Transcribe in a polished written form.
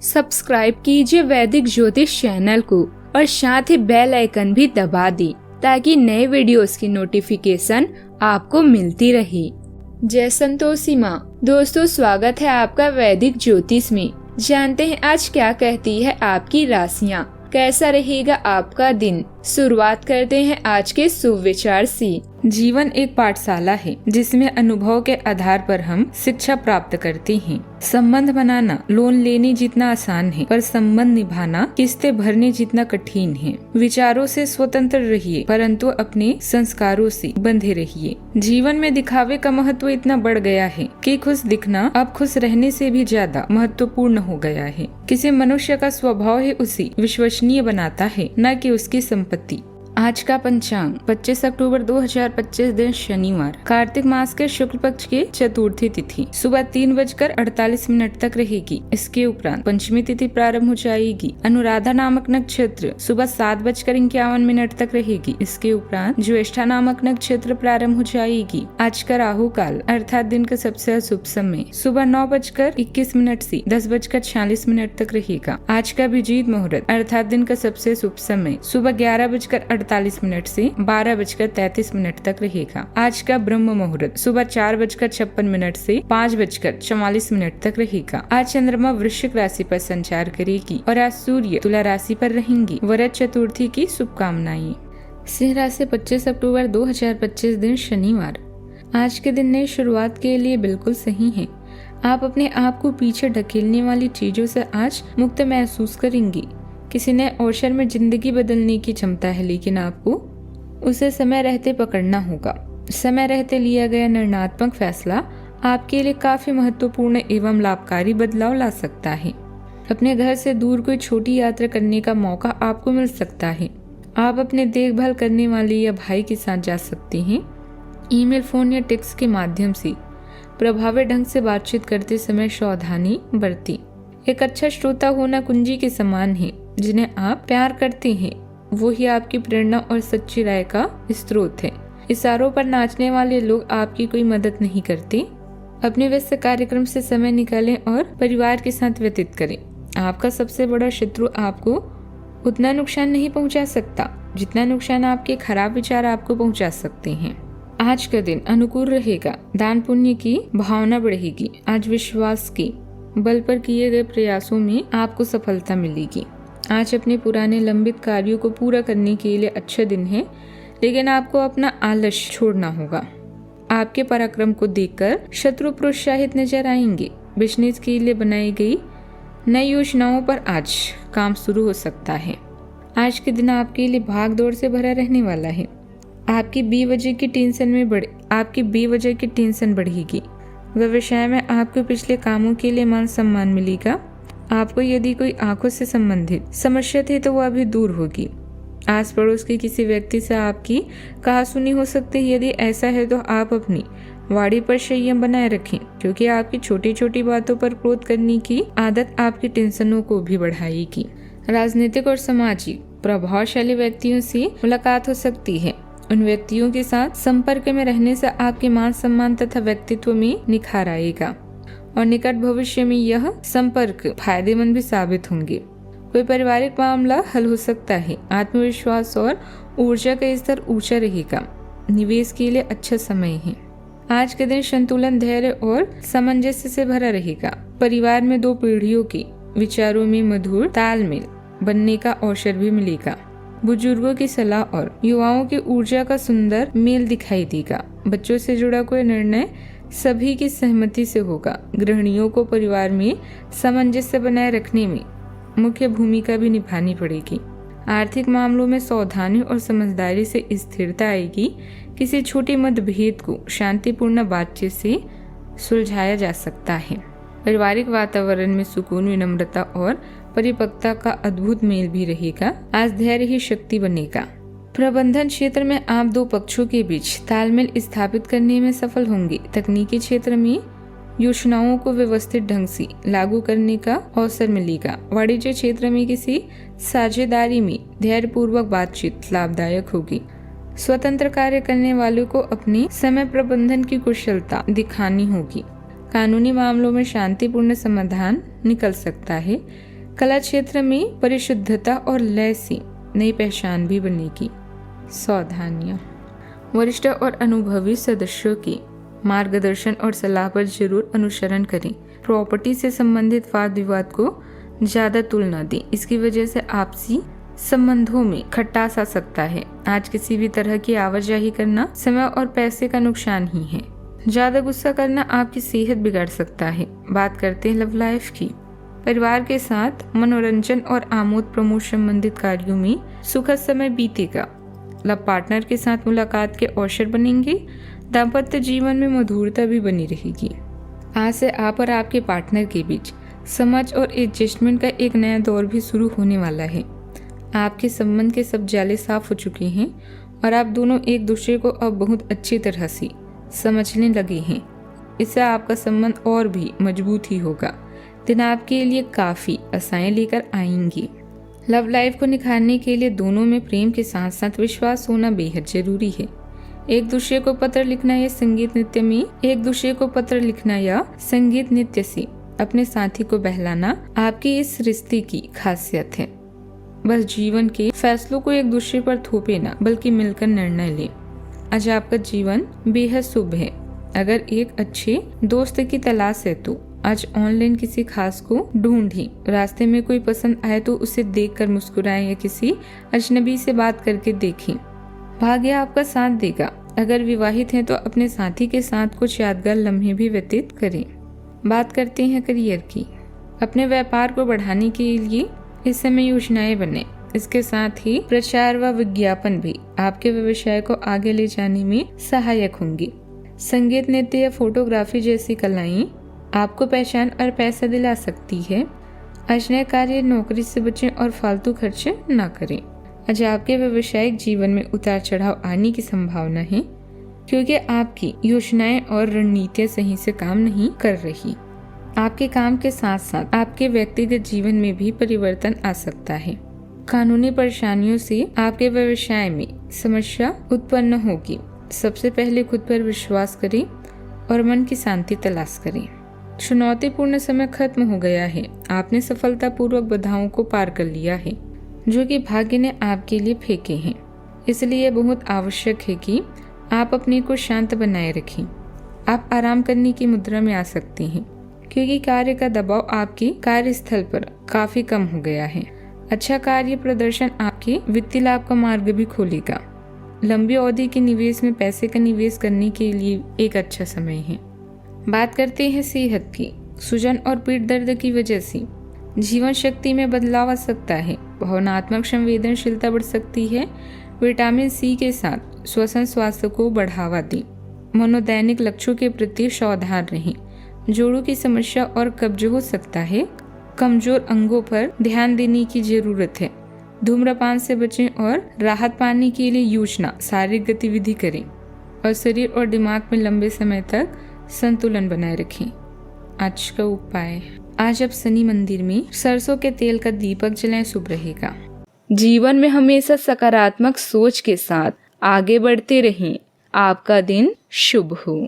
Subscribe कीजिए वैदिक ज्योतिष चैनल को और साथ ही बेल आइकन भी दबा दी ताकि नए वीडियोस की नोटिफिकेशन आपको मिलती रहे। जय संतोषी माँ। दोस्तों, स्वागत है आपका वैदिक ज्योतिष में। जानते हैं आज क्या कहती है आपकी राशियाँ, कैसा रहेगा आपका दिन। शुरुआत करते हैं आज के शुभ विचार से। जीवन एक पाठशाला है जिसमें अनुभव के आधार पर हम शिक्षा प्राप्त करते हैं। संबंध बनाना लोन लेने जितना आसान है, पर संबंध निभाना किस्तें भरने जितना कठिन है। विचारों से स्वतंत्र रहिए, परंतु अपने संस्कारों से बंधे रहिए। जीवन में दिखावे का महत्व इतना बढ़ गया है कि खुश दिखना अब खुश रहने से भी ज्यादा महत्वपूर्ण हो गया है। किसी मनुष्य का स्वभाव ही उसे विश्वसनीय बनाता है, न कि उसकी संपत्ति। आज का पंचांग 25 अक्टूबर 2025 दिन शनिवार, कार्तिक मास के शुक्ल पक्ष के चतुर्थी तिथि सुबह 3:48 तक रहेगी। इसके उपरांत पंचमी तिथि प्रारंभ हो जाएगी। अनुराधा नामक नक्षत्र सुबह 7:51 तक रहेगी। इसके उपरांत ज्येष्ठा नामक नक्षत्र प्रारंभ हो जाएगी। आज का राहु काल अर्थात दिन का सबसे अशुभ समय सुबह 9:21 से 10:46 तक रहेगा। आज का अभिजीत मुहूर्त अर्थात दिन का सबसे शुभ समय सुबह 11:48 से 12:33 तक रहेगा। आज का ब्रह्म मुहूर्त सुबह 4:56 से 5:44 तक रहेगा। आज चंद्रमा वृश्चिक राशि पर संचार करेगी और आज सूर्य तुला राशि पर रहेंगी। वरद चतुर्थी की शुभकामनाएं। सिंह राशि 25 अक्टूबर 2025 दिन शनिवार। आज के दिन नई शुरुआत के लिए बिल्कुल सही है। आप अपने आप को पीछे ढकेलने वाली चीजों से आज मुक्त महसूस करेंगी। किसी नए अवसर में जिंदगी बदलने की क्षमता है, लेकिन आपको उसे समय रहते पकड़ना होगा। समय रहते लिया गया निर्णयात्मक फैसला आपके लिए काफी महत्वपूर्ण एवं लाभकारी बदलाव ला सकता है। अपने घर से दूर कोई छोटी यात्रा करने का मौका आपको मिल सकता है। आप अपने देखभाल करने वाले या भाई के साथ जा सकते हैं। ईमेल, फोन या टेक्स्ट के माध्यम से प्रभावी ढंग से बातचीत करते समय सावधानी बरतें। एक अच्छा श्रोता होना कुंजी के समान है। जिन्हें आप प्यार करते हैं वो ही आपकी प्रेरणा और सच्ची राय का स्रोत है। इशारों पर नाचने वाले लोग आपकी कोई मदद नहीं करते। अपने व्यस्त कार्यक्रम से समय निकालें और परिवार के साथ व्यतीत करें। आपका सबसे बड़ा शत्रु आपको उतना नुकसान नहीं पहुंचा सकता जितना नुकसान आपके खराब विचार आपको पहुंचा सकते हैं। आज का दिन अनुकूल रहेगा। दान पुण्य की भावना बढ़ेगी। आज विश्वास के बल पर किए गए प्रयासों में आपको सफलता मिलेगी। आज अपने पुराने लंबित कार्यों को पूरा करने के लिए अच्छा दिन है, लेकिन आपको अपना आलस छोड़ना होगा। आपके पराक्रम को देखकर शत्रु प्रोत्साहित नजर आएंगे। बिजनेस के लिए बनाई गई नई योजनाओं पर आज काम शुरू हो सकता है। आज के दिन आपके लिए भाग दौड़ से भरा रहने वाला है। आपकी बेवजह की टेंशन बढ़ेगी। व्यवसाय में आपको पिछले कामों के लिए मान सम्मान मिलेगा। आपको यदि कोई आंखों से संबंधित समस्या थी तो वह अभी दूर होगी। आस पड़ोस के किसी व्यक्ति से आपकी कहासुनी हो सकती है। यदि ऐसा है तो आप अपनी वाणी पर संयम बनाए रखें, क्योंकि आपकी छोटी छोटी बातों पर क्रोध करने की आदत आपकी टेंशनों को भी बढ़ाएगी। राजनीतिक और सामाजिक प्रभावशाली व्यक्तियों से मुलाकात हो सकती है। उन व्यक्तियों के साथ संपर्क में रहने से आपके मान सम्मान तथा व्यक्तित्व में निखार आएगा और निकट भविष्य में यह संपर्क फायदेमंद भी साबित होंगे। कोई पारिवारिक मामला हल हो सकता है। आत्मविश्वास और ऊर्जा का स्तर ऊंचा रहेगा। निवेश के लिए अच्छा समय है। आज के दिन संतुलन, धैर्य और सामंजस्य से भरा रहेगा। परिवार में दो पीढ़ियों के विचारों में मधुर तालमेल बनने का अवसर भी मिलेगा। बुजुर्गों की सलाह और युवाओं की ऊर्जा का सुंदर मेल दिखाई देगा। बच्चों से जुड़ा कोई निर्णय सभी की सहमति से होगा। गृहिणियों को परिवार में सामंजस्य बनाए रखने में मुख्य भूमिका भी निभानी पड़ेगी। आर्थिक मामलों में सावधानी और समझदारी से स्थिरता आएगी। किसी छोटे मतभेद को शांतिपूर्ण बातचीत से सुलझाया जा सकता है। पारिवारिक वातावरण में सुकून, विनम्रता और परिपक्वता का अद्भुत मेल भी रहेगा। आज धैर्य ही शक्ति बनेगा। प्रबंधन क्षेत्र में आप दो पक्षों के बीच तालमेल स्थापित करने में सफल होंगे। तकनीकी क्षेत्र में योजनाओं को व्यवस्थित ढंग से लागू करने का अवसर मिलेगा। वाणिज्य क्षेत्र में किसी साझेदारी में धैर्यपूर्वक बातचीत लाभदायक होगी। स्वतंत्र कार्य करने वालों को अपने समय प्रबंधन की कुशलता दिखानी होगी। कानूनी मामलों में शांतिपूर्ण समाधान निकल सकता है। कला क्षेत्र में परिशुद्धता और लय से नई पहचान भी बनेगी। सावधानियां, वरिष्ठ और अनुभवी सदस्यों की मार्गदर्शन और सलाह पर जरूर अनुसरण करें। प्रॉपर्टी से संबंधित वाद विवाद को ज्यादा तुल न दें, इसकी वजह से आपसी संबंधों में खटास आ सकता है। आज किसी भी तरह की आवाजाही करना समय और पैसे का नुकसान ही है। ज्यादा गुस्सा करना आपकी सेहत बिगाड़ सकता है। बात करते हैं लव लाइफ की। परिवार के साथ मनोरंजन और आमोद प्रमोद संबंधित कार्यों में सुखद समय बीतेगा। लव पार्टनर के साथ मुलाकात के अवसर बनेंगे। दाम्पत्य जीवन में मधुरता भी बनी रहेगी। आज से आप और आपके पार्टनर के बीच समझ और एडजस्टमेंट का एक नया दौर भी शुरू होने वाला है। आपके संबंध के सब जाले साफ हो चुके हैं और आप दोनों एक दूसरे को अब बहुत अच्छी तरह से समझने लगे हैं। इससे आपका संबंध और भी मजबूत ही होगा। दिन आपके लिए काफी आशाएं लेकर आएंगी। लव लाइफ को निखारने के लिए दोनों में प्रेम के साथ साथ विश्वास होना बेहद जरूरी है। एक दूसरे को पत्र लिखना या संगीत नृत्य से अपने साथी को बहलाना आपके इस रिश्ते की खासियत है। बस जीवन के फैसलों को एक दूसरे पर थोपे ना, बल्कि मिलकर निर्णय ले। आज आपका जीवन बेहद शुभ है। अगर एक अच्छे दोस्त की तलाश है तो आज ऑनलाइन किसी खास को ढूंढें। रास्ते में कोई पसंद आए तो उसे देखकर मुस्कुराएं या किसी अजनबी से बात करके देखें। भाग्य आपका साथ देगा। अगर विवाहित हैं तो अपने साथी के साथ कुछ यादगार लम्हे भी व्यतीत करें। बात करते हैं करियर की। अपने व्यापार को बढ़ाने के लिए इस समय योजनाएं बने। इसके साथ ही प्रचार व विज्ञापन भी आपके व्यवसाय को आगे ले जाने में सहायक होंगे। संगीत, नृत्य या फोटोग्राफी जैसी कलाएं आपको पहचान और पैसा दिला सकती है। आज नए कार्य, नौकरी से बचें और फालतू खर्च न करें। आज आपके व्यवसायिक जीवन में उतार चढ़ाव आने की संभावना है, क्योंकि आपकी योजनाएं और रणनीतियां सही से काम नहीं कर रही। आपके काम के साथ साथ आपके व्यक्तिगत जीवन में भी परिवर्तन आ सकता है। कानूनी परेशानियों से आपके व्यवसाय में समस्या उत्पन्न होगी। सबसे पहले खुद पर विश्वास करें और मन की शांति तलाश करें। चुनौतीपूर्ण समय खत्म हो गया है। आपने सफलतापूर्वक बाधाओं को पार कर लिया है, जो कि भाग्य ने आपके लिए फेंके हैं। इसलिए बहुत आवश्यक है कि आप अपने को शांत बनाए रखें। आप आराम करने की मुद्रा में आ सकते हैं, क्योंकि कार्य का दबाव आपके कार्यस्थल पर काफी कम हो गया है। अच्छा कार्य प्रदर्शन आपके वित्तीय लाभ का मार्ग भी खोलेगा। लंबी अवधि के निवेश में पैसे का निवेश करने के लिए एक अच्छा समय है। बात करते हैं सेहत की। सूजन और पीठ दर्द की वजह से जीवन शक्ति में बदलाव आ सकता है। भावनात्मक संवेदनशीलता बढ़ सकती है। विटामिन सी के साथ श्वसन स्वास्थ्य को बढ़ावा दें। मनोदैनिक लक्ष्यों के प्रति सावधान रहें। जोड़ों की समस्या और कब्ज हो सकता है। कमजोर अंगों पर ध्यान देने की जरूरत है। धूम्रपान से बचें और राहत पाने के लिए योजना शारीरिक गतिविधि करें और शरीर और दिमाग में लंबे समय तक संतुलन बनाए रखें। आज का उपाय, आज आप शनि मंदिर में सरसों के तेल का दीपक जलाएं, शुभ रहेगा। जीवन में हमेशा सकारात्मक सोच के साथ आगे बढ़ते रहें। आपका दिन शुभ हो।